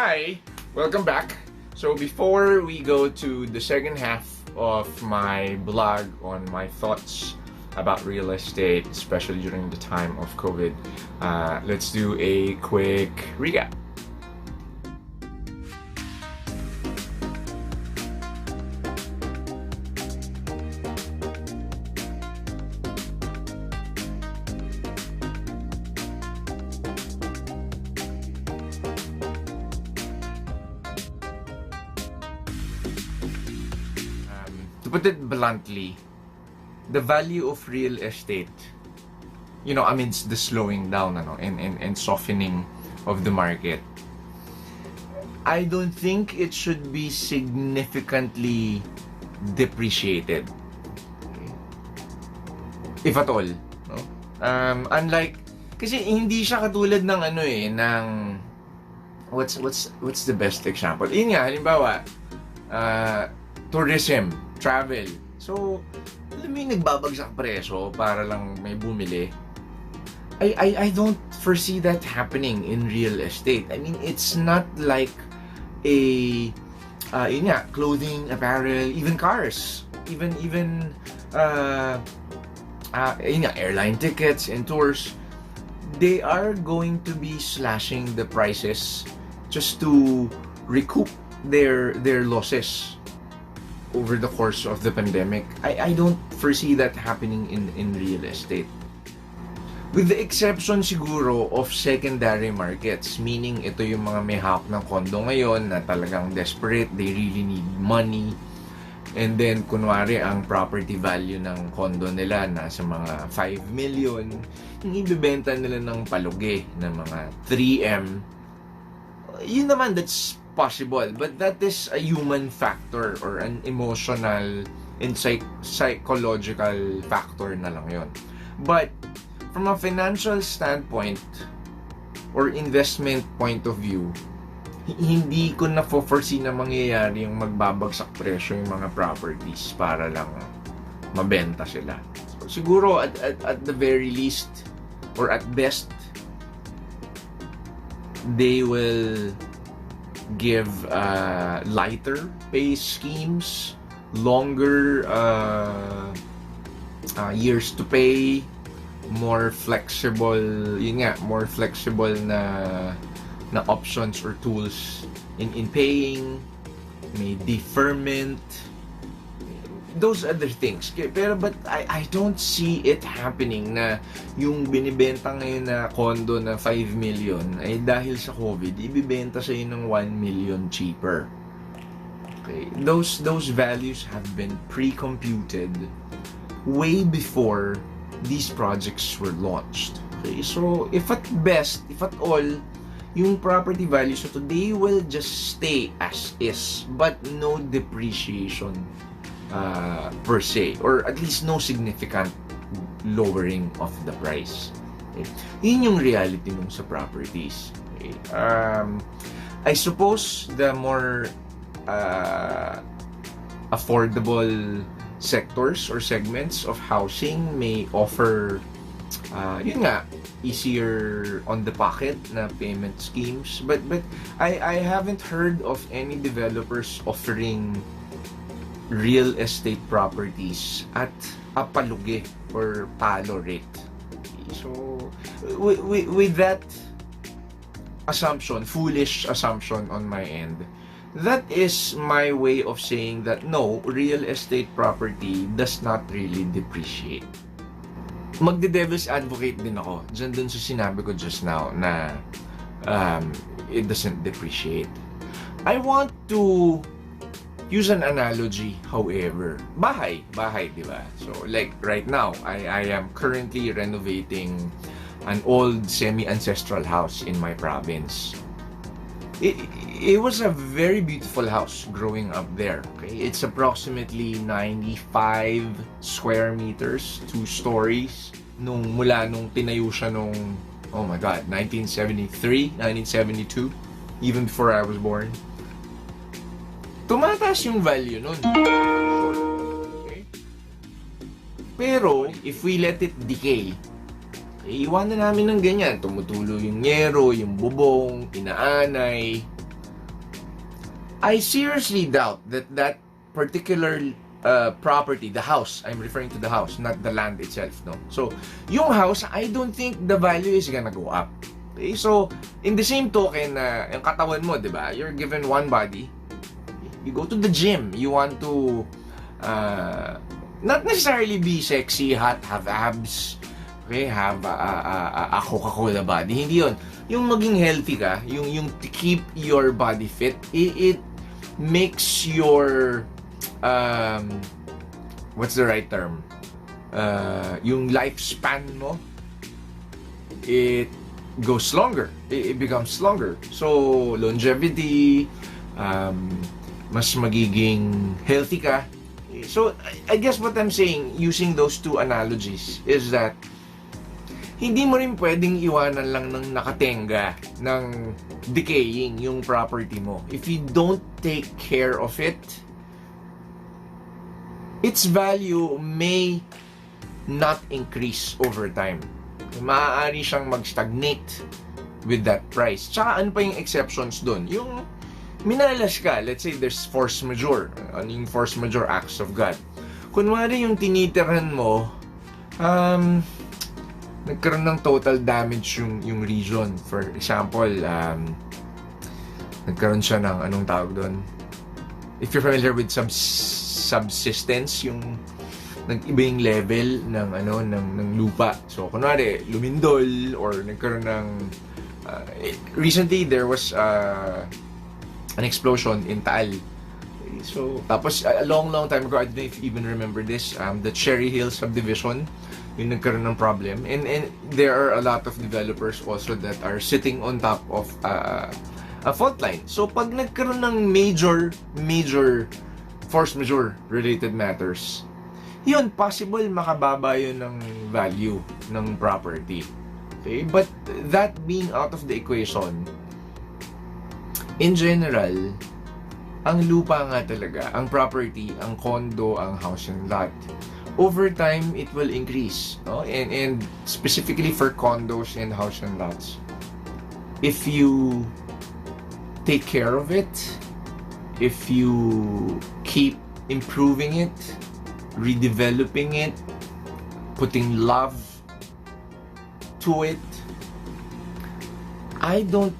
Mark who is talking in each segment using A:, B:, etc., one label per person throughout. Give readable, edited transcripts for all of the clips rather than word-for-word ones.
A: Hi! Welcome back. So before we go to the second half of my blog on my thoughts about real estate, especially during the time of COVID, let's do a quick recap. To put it bluntly, the value of real estate, amidst the slowing down and softening of the market, I don't think it should be significantly depreciated. If at all. No? Unlike, kasi hindi siya katulad ng ng what's the best example? Yun nga, halimbawa, tourism, travel. So, alam mo yung nagbabagsak presyo para lang may bumili. I don't foresee that happening in real estate. I mean, it's not like clothing, apparel, even cars, even airline tickets and tours. They are going to be slashing the prices just to recoup their losses over the course of the pandemic. I don't foresee that happening in real estate. With the exception siguro of secondary markets, meaning ito yung mga may hawak ng kondo ngayon na talagang desperate, they really need money. And then, kunwari, ang property value ng kondo nila nasa mga 5 million, yung ibibenta nila ng palugi ng mga 3M. Yun naman, that's possible, but that is a human factor or an emotional and psychological factor na lang yun. But from a financial standpoint or investment point of view, hindi ko na foresee na mangyayari yung magbabagsak presyo yung mga properties para lang mabenta sila. So, siguro at the very least or at best, they will give lighter pay schemes, longer years to pay, more flexible, more flexible na options or tools in paying, may deferment, those other things. But I don't see it happening na yung binibenta ngayon na condo na 5 million ay dahil sa COVID, ibibenta sa ng 1 million cheaper. Okay, those values have been pre-computed way before these projects were launched. Okay, so if at best, if at all, yung property values so they will just stay as is, but no depreciation per se, or at least no significant lowering of the price. Okay? Yun yung reality nung sa properties. Okay? I suppose the more affordable sectors or segments of housing may offer easier on the pocket na payment schemes, but I haven't heard of any developers offering real estate properties at a palugi or palo rate. So with that assumption, foolish assumption on my end, that is my way of saying that no, real estate property does not really depreciate. Magde-devil's advocate din ako dun sa sinabi ko just now na it doesn't depreciate. I want to use an analogy, however. Bahay, di ba? So, like right now, I am currently renovating an old semi-ancestral house in my province. It was a very beautiful house growing up there. Okay? It's approximately 95 square meters, 2 stories. Mula nung tinayo siya nung, oh my God, 1973, 1972, even before I was born. Tumataas yung value nun. Okay? Pero, if we let it decay, iiwanan namin ng ganyan. Tumutulo yung nyero, yung bubong, inaanay. I seriously doubt that that particular property, the house, I'm referring to the house, not the land itself, no? So, yung house, I don't think the value is gonna go up. Okay? So, in the same token na yung katawan mo, di ba? You're given one body. You go to the gym. You want to not necessarily be sexy, hot, have abs, okay, have a Coca-Cola body. Hindi yun. Yung maging healthy ka, yung to keep your body fit, it makes your what's the right term? Yung lifespan mo, it goes longer. It becomes longer. So, longevity, mas magiging healthy ka. So, I guess what I'm saying, using those two analogies, is that hindi mo rin pwedeng iwanan lang ng nakatenga, ng decaying yung property mo. If you don't take care of it, its value may not increase over time. Maaari siyang mag-stagnate with that price. Tsaka ano pa yung exceptions dun? Yung minalas ka, let's say there's force majeure. Ano yung force majeure? Acts of God. Kunwari yung tinitirahan mo, nagkaroon ng total damage yung region. For example, nagkaroon siya ng anong tawag doon? If you're familiar with subsistence, yung nag-iba yung level ng lupa. So kunwari lumindol or nagkaroon ng recently there was an explosion in Taal. So tapos a long time ago, I don't know if you even remember this, the Cherry Hill subdivision, yung nagkaroon ng problem, and there are a lot of developers also that are sitting on top of a fault line. So pag nagkaroon ng major force majeure related matters, yun, possible makababa yun ng value ng property. Okay? But that being out of the equation, in general, ang lupa nga talaga, ang property, ang condo, ang house and lot, over time, it will increase. No? And specifically for condos and house and lots, if you take care of it, if you keep improving it, redeveloping it, putting love to it, I don't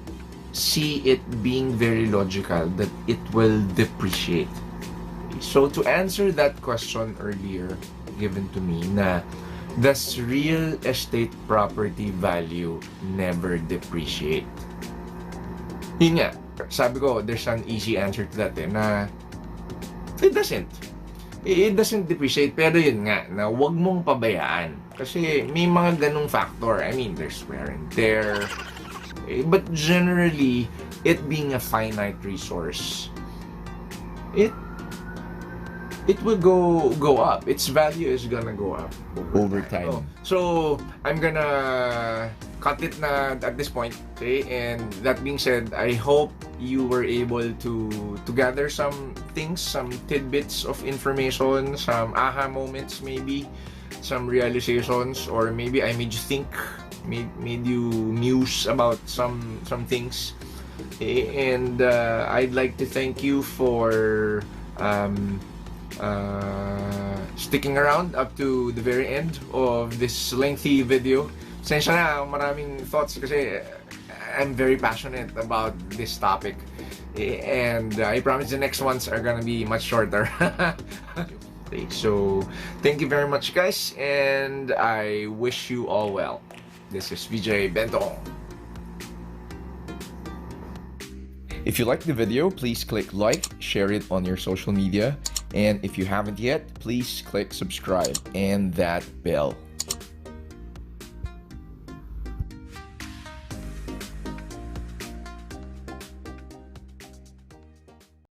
A: see it being very logical that it will depreciate. So to answer that question earlier given to me, na does real estate property value never depreciate? Yun nga, sabi ko, there's an easy answer to that na it doesn't. It doesn't depreciate, pero yun nga, na wag mong pabayaan. Kasi may mga ganung factor. I mean, there's wear and tear. But generally, it being a finite resource, it will go up. Its value is gonna go up over time. So I'm gonna cut it na at this point. Okay, and that being said, I hope you were able to gather some things, some tidbits of information, some aha moments, maybe some realizations, or maybe I made you think, made you muse about some things. And I'd like to thank you for sticking around up to the very end of this lengthy video. Sensya na, maraming thoughts kasi I'm very passionate about this topic, and I promise the next ones are gonna be much shorter. Okay, so thank you very much, guys, and I wish you all well. This is VJ Bentong. If you liked the video, please click like, share it on your social media, and if you haven't yet, please click subscribe and that bell.